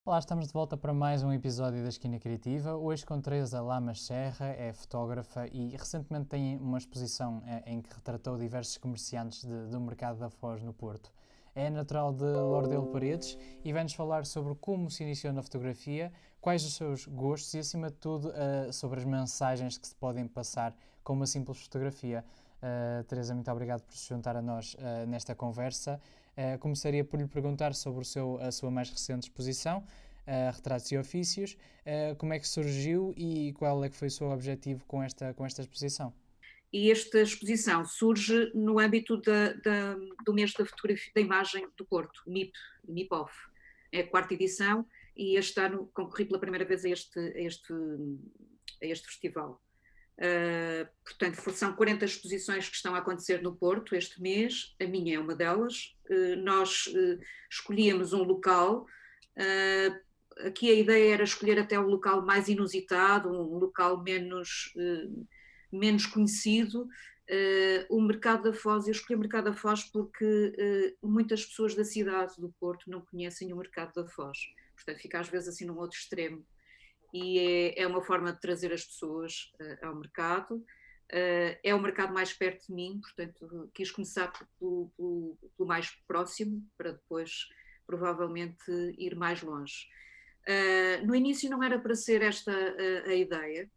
Olá, estamos de volta para mais um episódio da Esquina Criativa. Hoje com Teresa Lamas Serra, é fotógrafa e recentemente tem uma exposição em que retratou diversos comerciantes do mercado da Foz no Porto. É natural de Lordelo Paredes e vai-nos falar sobre como se iniciou na fotografia, quais os seus gostos e, acima de tudo, sobre as mensagens que se podem passar com uma simples fotografia. Teresa, muito obrigado por se juntar a nós nesta conversa. Começaria por lhe perguntar sobre a sua mais recente exposição, Retratos e Ofícios, como é que surgiu e qual é que foi o seu objetivo com esta exposição? E esta exposição surge no âmbito do mês da fotografia da imagem do Porto, MIPOF. É a quarta edição e este ano concorri pela primeira vez a este festival. Portanto, são 40 exposições que estão a acontecer no Porto este mês, a minha é uma delas. Nós escolhíamos um local. Aqui a ideia era escolher até um local mais inusitado, um local menos conhecido. O Mercado da Foz, eu escolhi o Mercado da Foz porque muitas pessoas da cidade do Porto não conhecem o Mercado da Foz. Portanto, fica às vezes assim num outro extremo. E é uma forma de trazer as pessoas ao mercado. É o mercado mais perto de mim, portanto, quis começar pelo mais próximo, para depois, provavelmente, ir mais longe. No início não era para ser esta a ideia,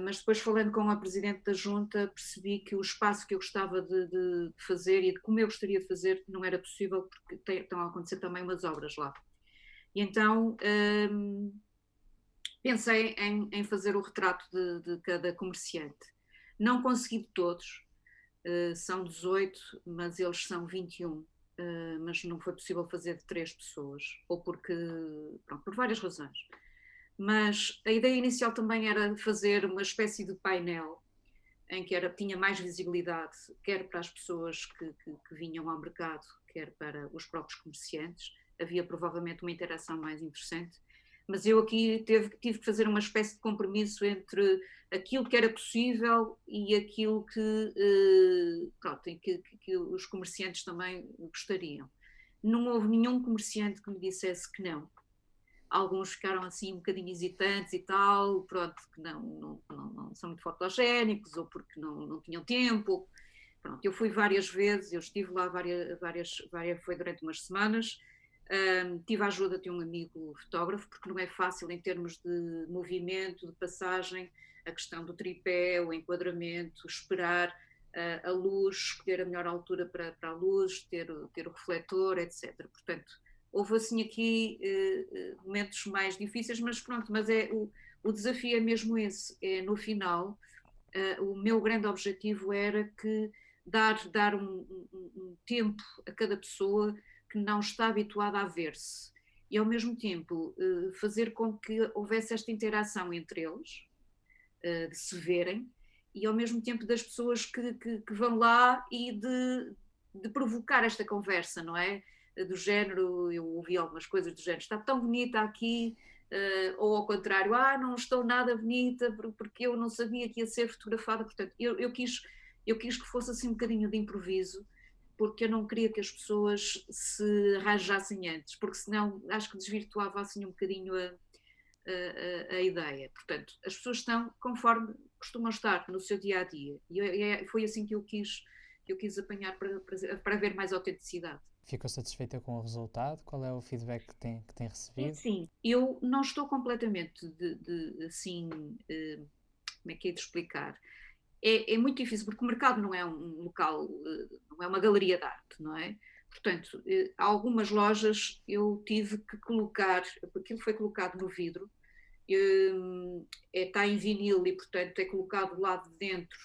mas depois falando com a Presidente da Junta percebi que o espaço que eu gostava de fazer e de como eu gostaria de fazer não era possível porque estão a acontecer também umas obras lá. E então pensei em fazer o retrato de cada comerciante. Não consegui de todos, são 18, mas eles são 21. Mas não foi possível fazer de 3 pessoas, ou porque, pronto, por várias razões. Mas a ideia inicial também era fazer uma espécie de painel em que tinha mais visibilidade, quer para as pessoas que vinham ao mercado, quer para os próprios comerciantes. Havia provavelmente uma interação mais interessante. Mas eu aqui tive que fazer uma espécie de compromisso entre aquilo que era possível e aquilo pronto, que os comerciantes também gostariam. Não houve nenhum comerciante que me dissesse que não. Alguns ficaram assim um bocadinho hesitantes e tal, pronto, que não são muito fotogénicos ou porque não tinham tempo. Pronto, eu fui várias vezes, eu estive lá foi durante umas semanas. Tive a ajuda de um amigo fotógrafo, porque não é fácil em termos de movimento, de passagem, a questão do tripé, o enquadramento, esperar a luz, escolher a melhor altura para a luz, ter o refletor, etc. Portanto, houve assim aqui momentos mais difíceis, mas pronto, mas o desafio é mesmo esse, é no final, o meu grande objetivo era que dar um tempo a cada pessoa que não está habituada a ver-se e ao mesmo tempo fazer com que houvesse esta interação entre eles, de se verem, e ao mesmo tempo das pessoas que vão lá e de provocar esta conversa, não é? Do género, eu ouvi algumas coisas do género, está tão bonita aqui, ou ao contrário, não estou nada bonita porque eu não sabia que ia ser fotografada. Portanto, eu quis que fosse assim um bocadinho de improviso, porque eu não queria que as pessoas se arranjassem antes, porque senão acho que desvirtuava assim um bocadinho a ideia. Portanto, as pessoas estão conforme costumam estar no seu dia a dia, e foi assim que eu quis apanhar para ver mais autenticidade. Ficou satisfeita com o resultado? Qual é o feedback que tem É recebido? assim, eu não estou completamente assim, como é que é de explicar? É muito difícil, porque o mercado não é um local, não é uma galeria de arte, não é? Portanto, algumas lojas eu tive que colocar, aquilo foi colocado no vidro, está em vinil e, portanto, é colocado lá de dentro,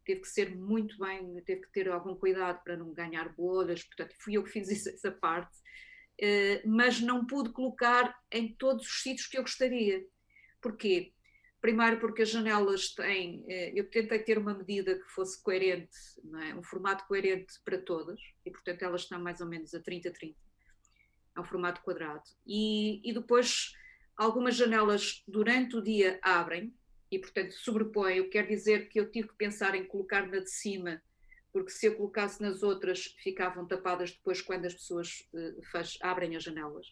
teve que ser muito bem, teve que ter algum cuidado para não ganhar bolhas, portanto, fui eu que fiz essa parte, mas não pude colocar em todos os sítios que eu gostaria. Porquê? Primeiro porque as janelas têm, eu tentei ter uma medida que fosse coerente, não é? Um formato coerente para todas, e portanto elas estão mais ou menos a 30-30, é um formato quadrado. E depois algumas janelas durante o dia abrem, e portanto sobrepõem, o que quer dizer que eu tive que pensar em colocar na de cima, porque se eu colocasse nas outras ficavam tapadas depois quando as pessoas abrem as janelas.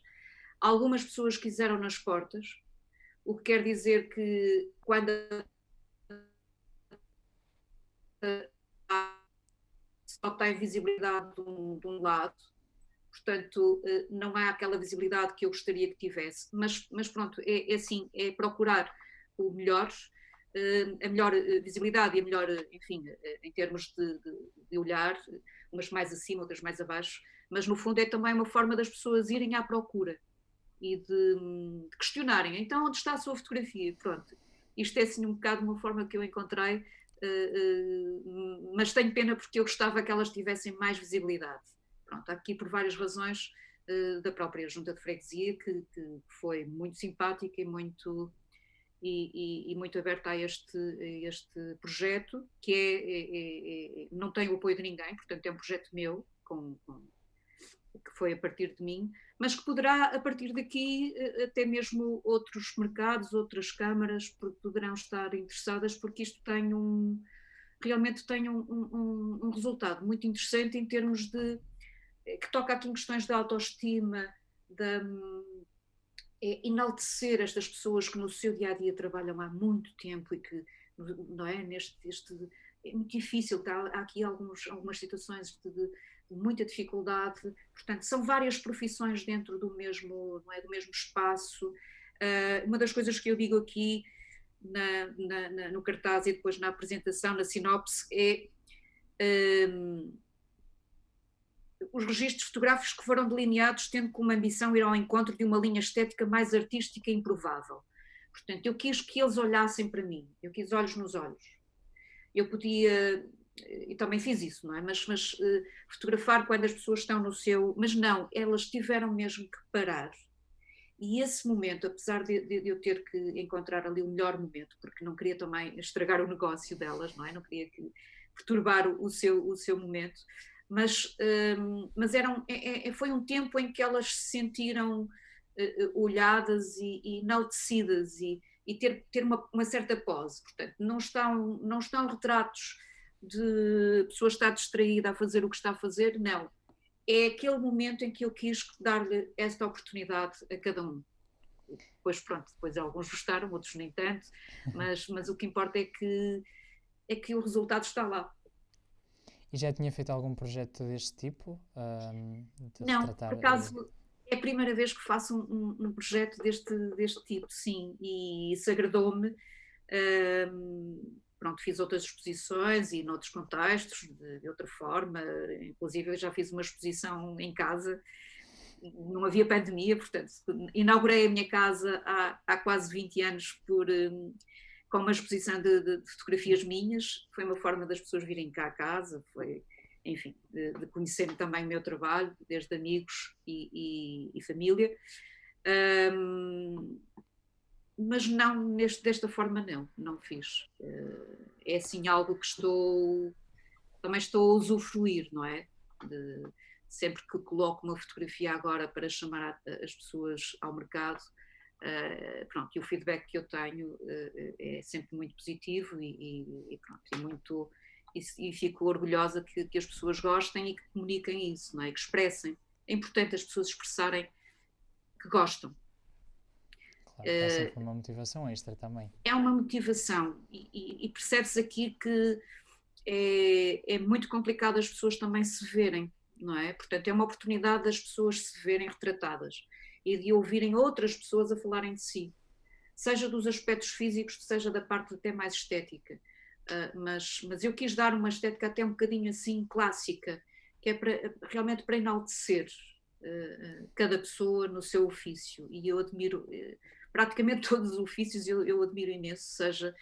Algumas pessoas quiseram nas portas, o que quer dizer que quando só tem visibilidade de um lado, portanto não há aquela visibilidade que eu gostaria que tivesse, mas pronto, é assim, é procurar o melhor, a melhor visibilidade e a melhor, enfim, em termos de olhar, umas mais acima, outras mais abaixo, mas no fundo é também uma forma das pessoas irem à procura e de questionarem, então onde está a sua fotografia? Pronto, isto é assim um bocado uma forma que eu encontrei, mas tenho pena porque eu gostava que elas tivessem mais visibilidade. Pronto, aqui por várias razões da própria Junta de Freguesia, que foi muito simpática e muito aberta a este projeto, que não tem o apoio de ninguém, portanto é um projeto meu, que foi a partir de mim, mas que poderá, a partir daqui, até mesmo outros mercados, outras câmaras, poderão estar interessadas, porque isto realmente tem um resultado muito interessante em termos que toca aqui em questões de autoestima, enaltecer estas pessoas que no seu dia-a-dia trabalham há muito tempo e que, não é, é muito difícil, há aqui algumas situações de muita dificuldade, portanto são várias profissões dentro do mesmo, não é, do mesmo espaço. Uma das coisas que eu digo aqui no cartaz e depois na apresentação, na sinopse, é os registros fotográficos que foram delineados tendo como ambição ir ao encontro de uma linha estética mais artística e improvável. Portanto, eu quis que eles olhassem para mim, eu quis olhos nos olhos. Eu podia, e também fiz isso, não é? Mas fotografar quando as pessoas estão no seu... Mas não, elas tiveram mesmo que parar. E esse momento, apesar de eu ter que encontrar ali o melhor momento, porque não queria também estragar o negócio delas, não é? Não queria perturbar o seu momento, mas foi um tempo em que elas se sentiram olhadas e enaltecidas e ter uma certa pose. Portanto, não estão retratos de pessoa estar distraída a fazer o que está a fazer, não. É aquele momento em que eu quis dar-lhe esta oportunidade a cada um. Depois alguns gostaram, outros nem tanto, mas o que importa é que o resultado está lá. E já tinha feito algum projeto deste tipo? De não, retratar... por acaso é a primeira vez que faço um projeto deste tipo, sim, e isso agradou-me. Pronto, fiz outras exposições e noutros contextos, de outra forma, inclusive eu já fiz uma exposição em casa, não havia pandemia, portanto, inaugurei a minha casa há quase 20 anos com uma exposição de fotografias minhas, foi uma forma das pessoas virem cá a casa, foi, enfim, de conhecerem também o meu trabalho, desde amigos e família. Mas não desta forma não fiz. É assim algo que também estou a usufruir, não é? Sempre que coloco uma fotografia agora para chamar as pessoas ao mercado, pronto, e o feedback que eu tenho é sempre muito positivo e pronto, e fico orgulhosa que as pessoas gostem e que comuniquem isso, não é? Que expressem. É importante as pessoas expressarem que gostam. Claro, dá sempre uma motivação extra também. É uma motivação e percebe-se aqui que é muito complicado as pessoas também se verem, não é? Portanto, é uma oportunidade das pessoas se verem retratadas e de ouvirem outras pessoas a falarem de si, seja dos aspectos físicos, seja da parte até mais estética. Mas eu quis dar uma estética até um bocadinho assim clássica, que é realmente para enaltecer cada pessoa no seu ofício, e eu admiro praticamente todos os ofícios, eu admiro imenso, seja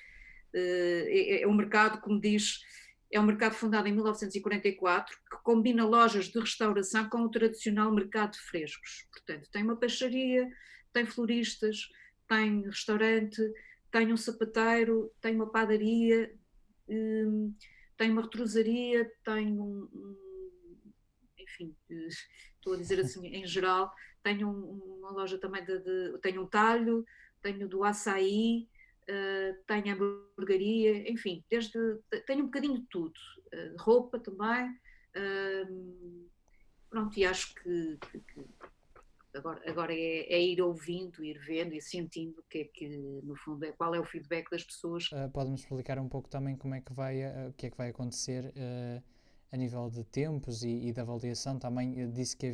é um mercado, como diz, é um mercado fundado em 1944, que combina lojas de restauração com o tradicional mercado de frescos. Portanto, tem uma peixaria, tem floristas, tem restaurante, tem um sapateiro, tem uma padaria, tem uma retrosaria, tem enfim, estou a dizer assim em geral, tenho uma loja também tenho um talho, tenho do açaí, tenho a hamburgueria, enfim, tenho um bocadinho de tudo, roupa também, pronto, e acho que Agora é ir ouvindo, ir vendo e sentindo o que é que, no fundo, qual é o feedback das pessoas. Pode-me explicar um pouco também como é que o que é que vai acontecer a nível de tempos e de avaliação? Também disse que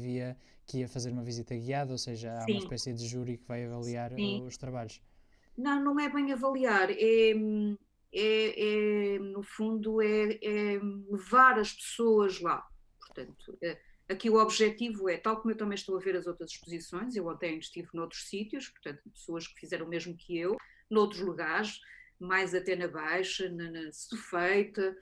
ia fazer uma visita guiada, ou seja, há uma Sim, espécie de júri que vai avaliar sim. os trabalhos. Não é bem avaliar, no fundo, é levar as pessoas lá. Portanto, aqui o objetivo é, tal como eu também estou a ver as outras exposições, eu ontem estive noutros sítios, portanto, pessoas que fizeram o mesmo que eu, noutros lugares, mais até na Baixa, na Sefeita,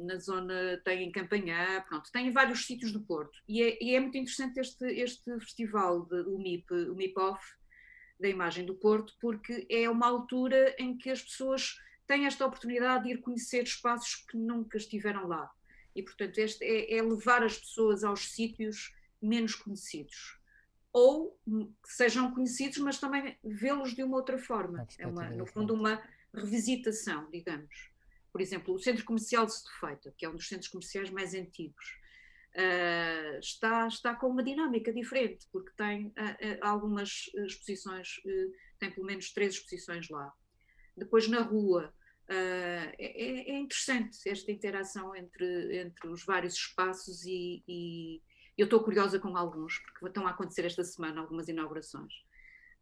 na zona, tem em Campanhã, pronto, tem em vários sítios do Porto. E é muito interessante este festival, o MIP-OFF, da imagem do Porto, porque é uma altura em que as pessoas têm esta oportunidade de ir conhecer espaços que nunca estiveram lá. E, portanto, este é levar as pessoas aos sítios menos conhecidos. Ou que sejam conhecidos, mas também vê-los de uma outra forma. Uma perspectiva No fundo, diferente. uma revisitação, digamos. Por exemplo, o Centro Comercial de Setúbal, que é um dos centros comerciais mais antigos, está com uma dinâmica diferente, porque tem algumas exposições, tem pelo menos 3 exposições lá. Depois na rua, é interessante esta interação entre os vários espaços e eu estou curiosa com alguns, porque estão a acontecer esta semana algumas inaugurações.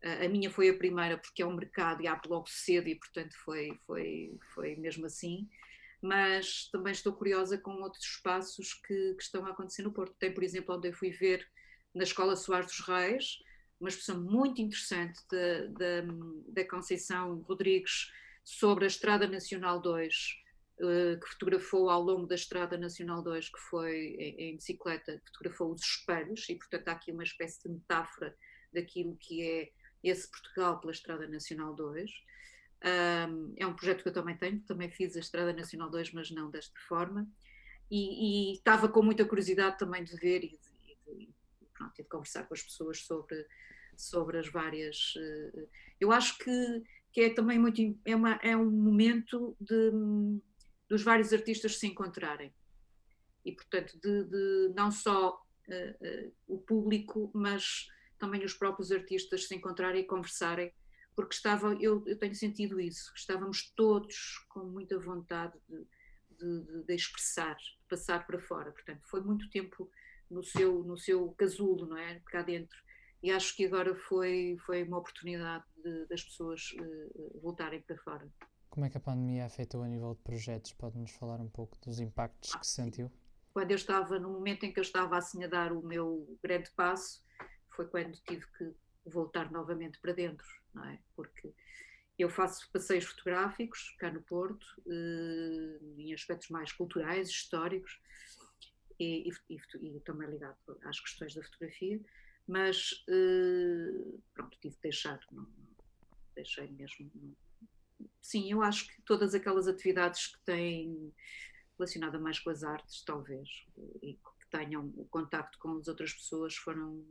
A minha foi a primeira porque é um mercado e abre logo cedo e portanto foi mesmo assim, mas também estou curiosa com outros espaços que estão a acontecer no Porto. Tem, por exemplo, onde eu fui ver na Escola Soares dos Reis, uma exposição muito interessante da Conceição Rodrigues sobre a Estrada Nacional 2, que fotografou ao longo da Estrada Nacional 2, que foi em bicicleta, fotografou os espelhos, e portanto há aqui uma espécie de metáfora daquilo que é esse Portugal pela Estrada Nacional 2. É um projeto que eu também tenho, também fiz a Estrada Nacional 2, mas não desta forma, e estava com muita curiosidade também de ver pronto, e de conversar com as pessoas sobre as várias. Eu acho que é também muito. É um momento dos vários artistas se encontrarem. E, portanto, de não só o público, mas também os próprios artistas se encontrarem e conversarem, porque eu tenho sentido isso, estávamos todos com muita vontade de expressar, de passar para fora. Portanto, foi muito tempo no seu casulo, não é? Cá dentro. E acho que agora foi uma oportunidade das pessoas voltarem para fora. Como é que a pandemia afetou a nível de projetos? Pode-nos falar um pouco dos impactos que se sentiu? Quando eu estava, no momento em que eu estava assim a dar o meu grande passo, foi quando tive que voltar novamente para dentro, não é? Porque eu faço passeios fotográficos cá no Porto, em aspectos mais culturais, históricos, e também ligado às questões da fotografia, mas pronto, tive que deixar, não deixei mesmo. Não. Sim, eu acho que todas aquelas atividades que têm relacionada mais com as artes, talvez, e que tenham o contacto com as outras pessoas foram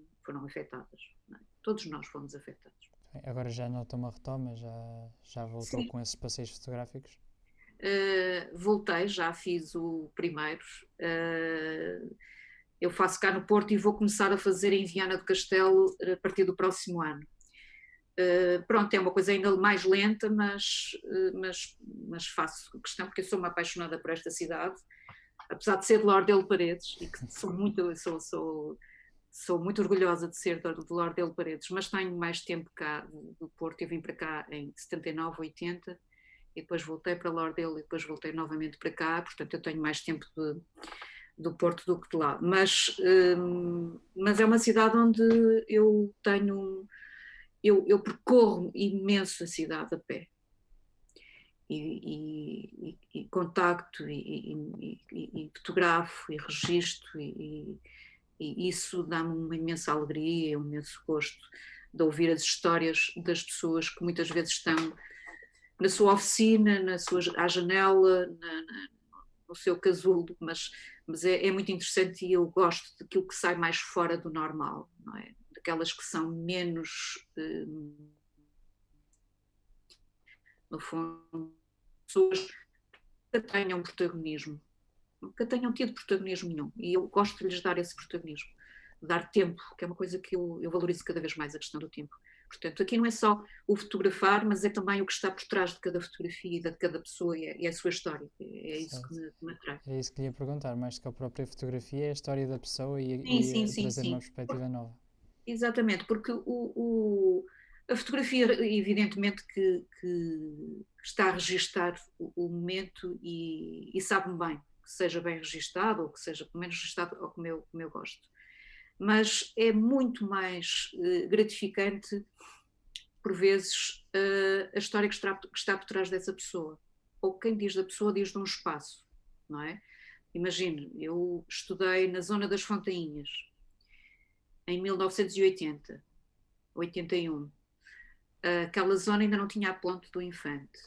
afetadas. Não é? Todos nós fomos afetados. Agora já nota uma retoma, já voltou Sim. com esses passeios fotográficos? Voltei, já fiz o primeiro. Eu faço cá no Porto e vou começar a fazer em Viana do Castelo a partir do próximo ano. Pronto, é uma coisa ainda mais lenta, mas faço questão porque eu sou uma apaixonada por esta cidade, apesar de ser de Lordelo Paredes e que sou muito orgulhosa de ser de Lordelo Paredes, mas tenho mais tempo cá do Porto. Eu vim para cá em 79, 80 e depois voltei para Lordelo e depois voltei novamente para cá, portanto eu tenho mais tempo do Porto do que de lá, mas é uma cidade onde eu tenho. Eu percorro imenso a cidade a pé e contacto e fotografo e registro e isso dá-me uma imensa alegria, um imenso gosto de ouvir as histórias das pessoas que muitas vezes estão na sua oficina, à janela, no seu casulo, mas é muito interessante e eu gosto daquilo que sai mais fora do normal, não é? Daquelas que são menos, no fundo, pessoas que tenham protagonismo, nunca tenham tido protagonismo nenhum, e eu gosto de lhes dar esse protagonismo. dar tempo, que é uma coisa que eu valorizo cada vez mais, a questão do tempo. Portanto, aqui não é só o fotografar, mas é também o que está por trás de cada fotografia e de cada pessoa e a sua história. É isso Certo. que me atrai. Era isso que lhe ia perguntar, mais do que a própria fotografia, é a história da pessoa Sim, e sim, sim, trazer uma sim. perspectiva nova. Exatamente, porque a fotografia, evidentemente, que está a registar o momento e sabe-me bem que seja bem registado, ou que seja pelo menos registado ou como eu gosto. Mas é muito mais gratificante, por vezes, a história que está por trás dessa pessoa. Ou quem diz da pessoa diz de um espaço, não é? Imagine, eu estudei na zona das Fontainhas, em 1980, 81. Aquela zona ainda não tinha a ponte do Infante.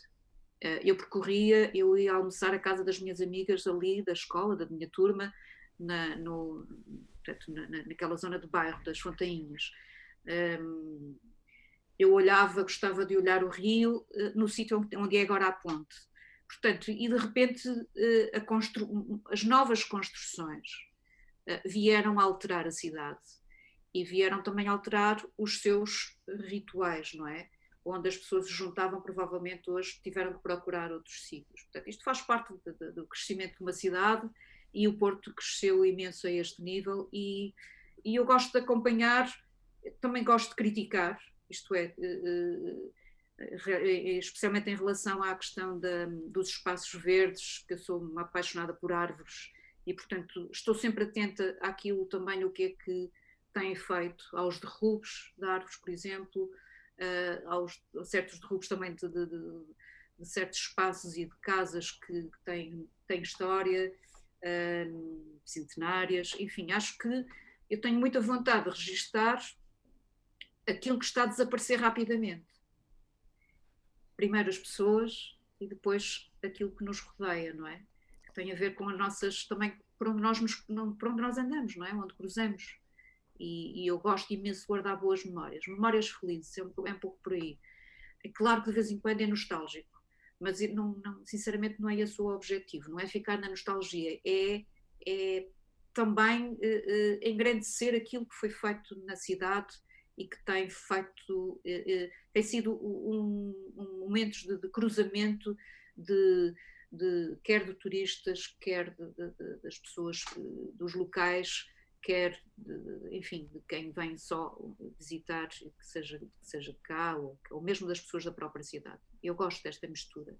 Eu ia almoçar à casa das minhas amigas ali da escola, da minha turma, na, no, portanto, naquela zona de bairro das Fontainhas. Eu gostava de olhar o rio no sítio onde é agora a ponte. Portanto, e de repente as novas construções vieram alterar a cidade e vieram também alterar os seus rituais, não é? Onde as pessoas se juntavam, provavelmente hoje tiveram que procurar outros sítios. Portanto, isto faz parte do crescimento de uma cidade e o Porto cresceu imenso a este nível e eu gosto de acompanhar, também gosto de criticar, isto é, especialmente em relação à questão dos espaços verdes, que eu sou uma apaixonada por árvores e, portanto, estou sempre atenta àquilo também, o que é que têm feito aos derrubos de árvores, por exemplo, a certos derrubos também de certos espaços e de casas que têm história, centenárias, enfim, acho que eu tenho muita vontade de registar aquilo que está a desaparecer rapidamente. Primeiro as pessoas e depois aquilo que nos rodeia, não é? Que tem a ver com as nossas, também por onde por onde nós andamos, não é? Onde cruzamos. E eu gosto imenso de guardar boas memórias felizes, é um pouco por aí. É claro que de vez em quando é nostálgico, mas sinceramente não é esse o objetivo, não é ficar na nostalgia, é também engrandecer aquilo que foi feito na cidade e que tem feito, tem sido momentos de cruzamento quer de turistas, quer das pessoas dos locais, quer, enfim, de quem vem só visitar, que seja de cá, ou mesmo das pessoas da própria cidade. Eu gosto desta mistura,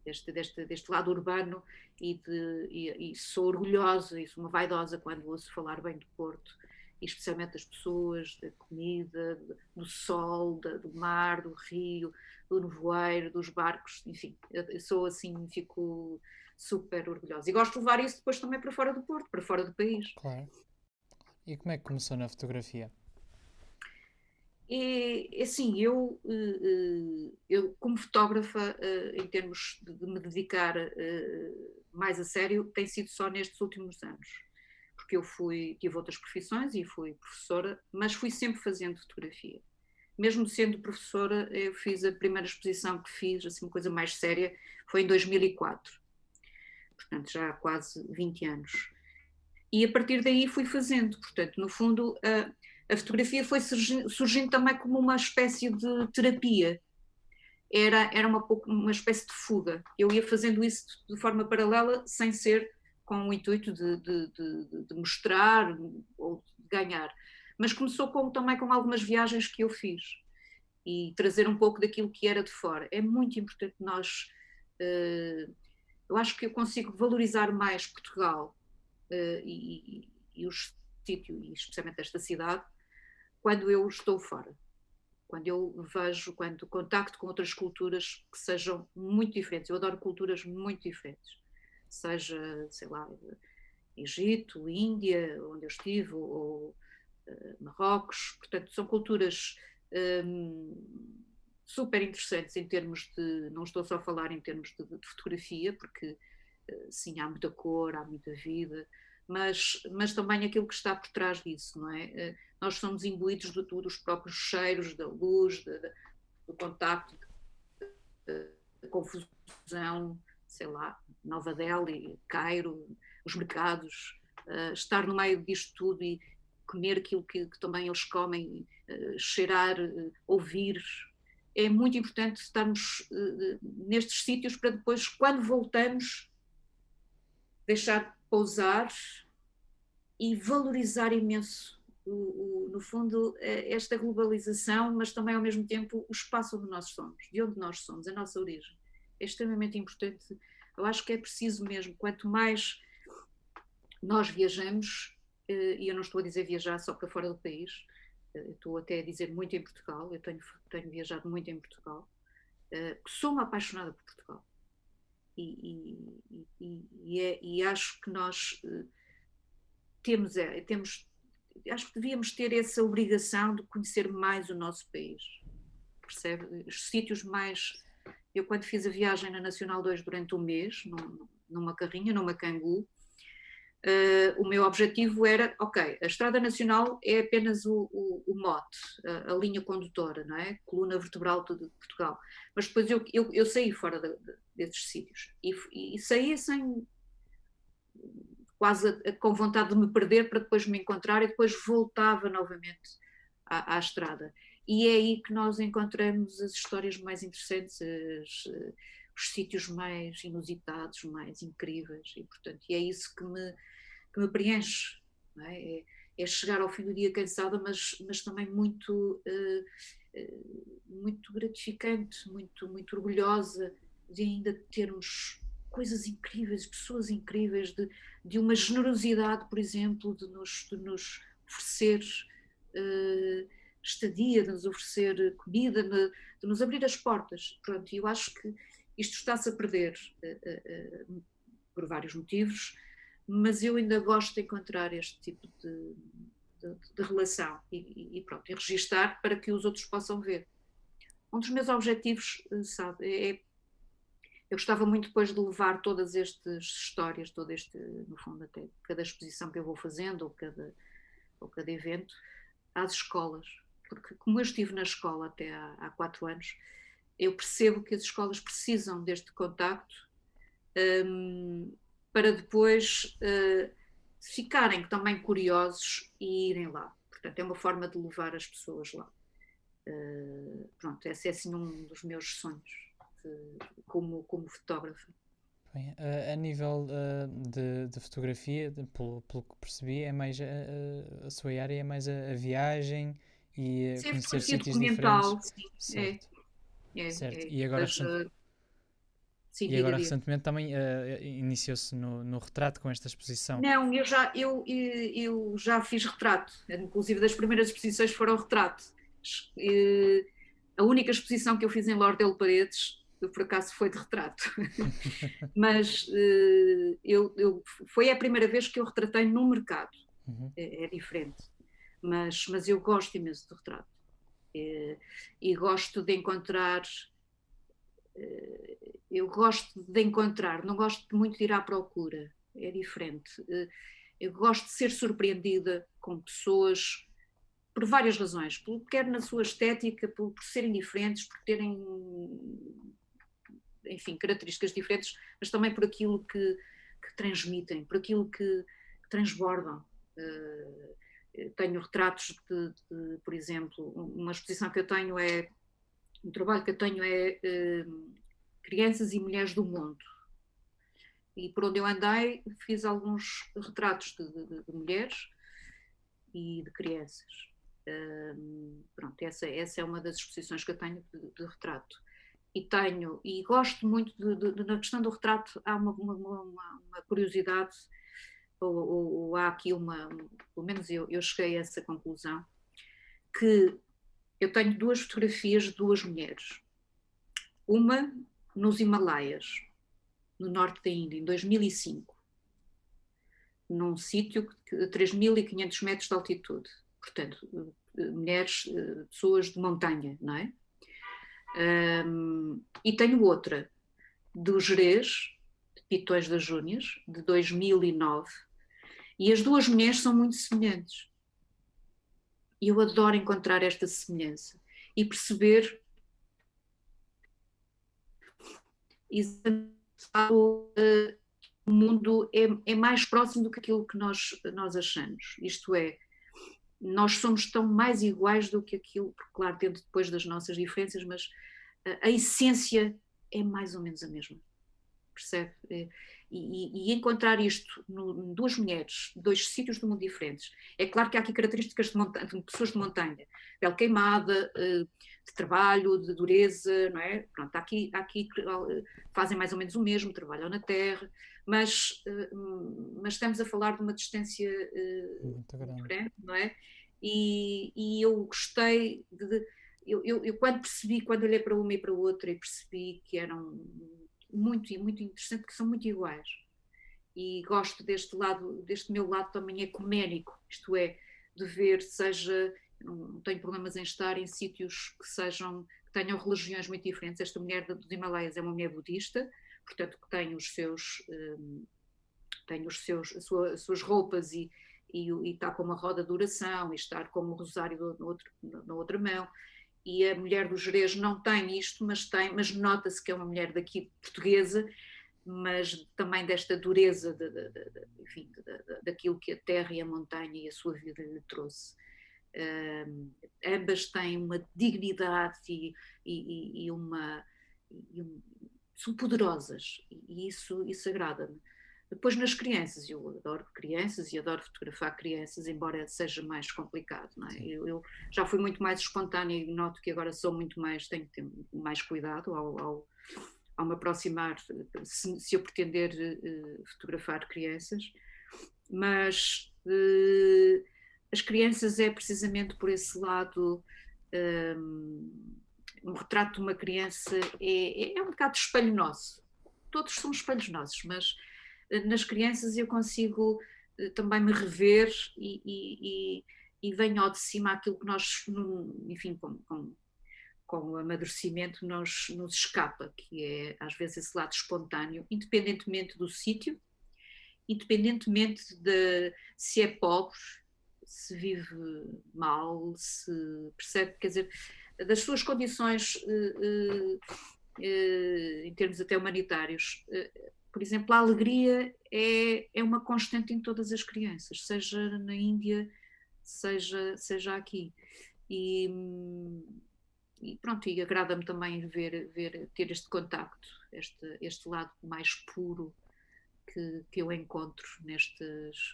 deste lado urbano e sou orgulhosa e sou uma vaidosa quando ouço falar bem do Porto, e especialmente das pessoas, da comida, do sol, do mar, do rio, do nevoeiro, dos barcos, enfim, eu sou assim, fico super orgulhosa. E gosto de levar isso depois também para fora do Porto, para fora do país. Claro. E como é que começou na fotografia? E assim, eu como fotógrafa, em termos de me dedicar mais a sério, tem sido só nestes últimos anos. Porque tive outras profissões e fui professora, mas fui sempre fazendo fotografia. Mesmo sendo professora, eu fiz a primeira exposição que fiz, assim, uma coisa mais séria, foi em 2004. Portanto, já há quase 20 anos. E a partir daí fui fazendo. Portanto, no fundo, a fotografia foi surgindo também como uma espécie de terapia. Era uma espécie de fuga. Eu ia fazendo isso de forma paralela, sem ser com o intuito de mostrar ou de ganhar. Mas começou também com algumas viagens que eu fiz e trazer um pouco daquilo que era de fora. É muito importante nós. Eu acho que eu consigo valorizar mais Portugal e os sítios, e especialmente esta cidade, quando eu estou fora. Quando eu vejo, quando contacto com outras culturas que sejam muito diferentes. Eu adoro culturas muito diferentes. Seja, sei lá, Egito, Índia, onde eu estive, ou Marrocos. Portanto, são culturas super interessantes em termos de, não estou só a falar em termos de fotografia, porque sim, há muita cor, há muita vida, mas também aquilo que está por trás disso, não é? Nós somos imbuídos dos próprios cheiros, da luz, do contacto, da confusão, sei lá, Nova Delhi, Cairo, os mercados, estar no meio disto tudo e comer aquilo que também eles comem, cheirar, ouvir. É muito importante estarmos nestes sítios para depois, quando voltamos, deixar pousar e valorizar imenso, no fundo, esta globalização, mas também ao mesmo tempo o espaço onde nós somos, de onde nós somos, a nossa origem. É extremamente importante. Eu acho que é preciso mesmo, quanto mais nós viajamos, e eu não estou a dizer viajar só para fora do país, estou até a dizer muito em Portugal, eu tenho viajado muito em Portugal, sou uma apaixonada por Portugal. E acho que nós temos, acho que devíamos ter essa obrigação de conhecer mais o nosso país, percebe? Os sítios mais... Eu, quando fiz a viagem na Nacional 2 durante um mês, numa carrinha, numa Kangoo, o meu objetivo era, ok, a Estrada Nacional é apenas o mote, a linha condutora, não é? Coluna vertebral de Portugal. Mas depois eu saí fora desses sítios e saí sem... quase com vontade de me perder para depois me encontrar, e depois voltava novamente à estrada. E é aí que nós encontramos as histórias mais interessantes, os sítios mais inusitados, mais incríveis, e portanto é isso que me preenche, não é? É chegar ao fim do dia cansada, mas também muito, muito gratificante, muito orgulhosa de ainda termos coisas incríveis, pessoas incríveis, de uma generosidade, por exemplo, de nos oferecer estadia, de nos oferecer comida, de nos abrir as portas. Pronto, e eu acho que isto está-se a perder por vários motivos, mas eu ainda gosto de encontrar este tipo de relação e pronto, e registar para que os outros possam ver. Um dos meus objetivos, sabe, eu gostava muito depois de levar todas estas histórias, todo este, no fundo, até cada exposição que eu vou fazendo, ou cada evento, às escolas. Porque como eu estive na escola até há 4 anos, eu percebo que as escolas precisam deste contacto para depois ficarem também curiosos e irem lá. Portanto, é uma forma de levar as pessoas lá. Pronto, esse é assim um dos meus sonhos como fotógrafa. Bem, a nível de fotografia, pelo que percebi, é mais a sua área é mais a viagem e Sim, conhecer fotografia sítios diferentes. documental, sim. Certo. Certo. É. E agora, Sim, e agora diga. recentemente também iniciou-se no retrato com esta exposição. Não, eu já fiz retrato, inclusive das primeiras exposições foram retrato. A única exposição que eu fiz em Lordelo Paredes, por acaso, foi de retrato. Mas foi a primeira vez que eu retratei no mercado. Uhum. É diferente. Mas eu gosto imenso de retrato. E gosto de encontrar... Eu gosto de encontrar, não gosto muito de ir à procura. É diferente. Eu gosto de ser surpreendida com pessoas por várias razões, quer na sua estética, por serem diferentes, por terem, enfim, características diferentes, mas também por aquilo que transmitem, por aquilo que transbordam. Tenho retratos por exemplo, uma exposição que eu tenho um trabalho que eu tenho é Crianças e Mulheres do Mundo. E por onde eu andei fiz alguns retratos de mulheres e de crianças. Pronto, essa é uma das exposições que eu tenho de retrato. E gosto muito na questão do retrato, há uma curiosidade, ou há aqui pelo menos eu cheguei a essa conclusão, que eu tenho 2 fotografias de 2 mulheres. Uma nos Himalaias, no norte da Índia, em 2005, num sítio de 3.500 metros de altitude. Portanto, mulheres, pessoas de montanha, não é? E tenho outra, do Gerês, de Pitões das Júnias, de 2009, e as 2 mulheres são muito semelhantes. E eu adoro encontrar esta semelhança e perceber o mundo é mais próximo do que aquilo que nós achamos. Isto é, nós somos tão mais iguais do que aquilo, porque claro, dentro depois das nossas diferenças, mas a essência é mais ou menos a mesma, percebe? E encontrar isto em duas mulheres, dois sítios do mundo diferentes. É claro que há aqui características de pessoas de montanha, pele queimada, de trabalho, de dureza, não é? Pronto, há aqui fazem mais ou menos o mesmo, trabalham na terra, mas estamos a falar de uma distância Muito grande. diferente, não é? E eu gostei eu quando percebi, quando olhei para uma e para outra e percebi que eram muito, muito interessante, que são muito iguais. E gosto deste lado, deste meu lado também ecuménico, isto é, de ver, seja, não tenho problemas em estar em sítios que sejam, que tenham religiões muito diferentes. Esta mulher dos Himalaias é uma mulher budista, portanto que tem os seus, as suas roupas e está com uma roda de oração e estar com um rosário na outra mão. E a mulher do Jerez não tem isto, mas nota-se que é uma mulher daqui portuguesa, mas também desta dureza enfim, daquilo que a terra e a montanha e a sua vida lhe trouxe. Ambas têm uma dignidade e são poderosas, e isso agrada-me. Depois nas crianças, eu adoro crianças e adoro fotografar crianças, embora seja mais complicado, não é? Eu já fui muito mais espontânea e noto que agora sou muito mais, tenho que ter mais cuidado ao me aproximar, se eu pretender fotografar crianças, mas as crianças é precisamente por esse lado, um retrato de uma criança é um bocado de espelho nosso, todos são espelhos nossos, mas nas crianças eu consigo também me rever e venho ao de cima aquilo que nós, enfim, com o amadurecimento nos escapa, que é às vezes esse lado espontâneo, independentemente do sítio, independentemente de se é pobre, se vive mal, se percebe, quer dizer, das suas condições em termos até humanitários. Por exemplo, a alegria é uma constante em todas as crianças, seja na Índia, seja aqui. E pronto, e agrada-me também ter este contacto, este lado mais puro que eu encontro nestes.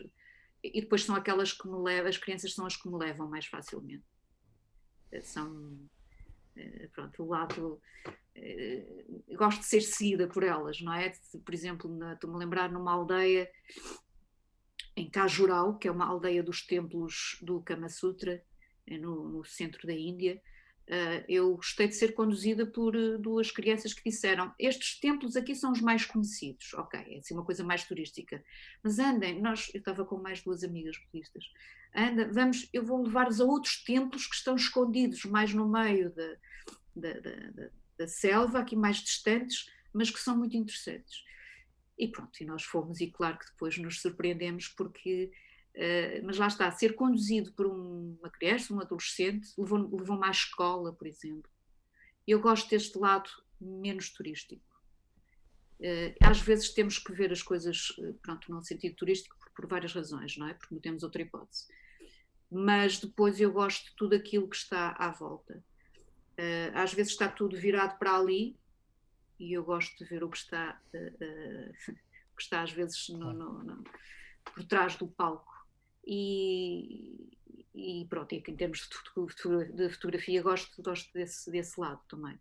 E depois são aquelas que me levam, as crianças são as que me levam mais facilmente. São, pronto, o lado. Gosto de ser seguida por elas, não é? Por exemplo, estou-me a lembrar numa aldeia em Khajuraho, que é uma aldeia dos templos do Kama Sutra, no centro da Índia. Eu gostei de ser conduzida por duas crianças que disseram: estes templos aqui são os mais conhecidos, ok, é assim uma coisa mais turística, mas andem, eu estava com mais duas amigas budistas, eu vou levar-vos a outros templos que estão escondidos mais no meio da selva, aqui mais distantes, mas que são muito interessantes. E pronto, e nós fomos, e claro que depois nos surpreendemos porque mas lá está, ser conduzido por uma criança, um adolescente, levou-me à escola, por exemplo. Eu gosto deste lado menos turístico. Às vezes temos que ver as coisas, pronto, num sentido turístico, por várias razões, não é? Porque não temos outra hipótese. Mas depois eu gosto de tudo aquilo que está à volta. Às vezes está tudo virado para ali e eu gosto de ver o que está, o que está às vezes por trás do palco. E pronto, e em termos de fotografia gosto desse lado também.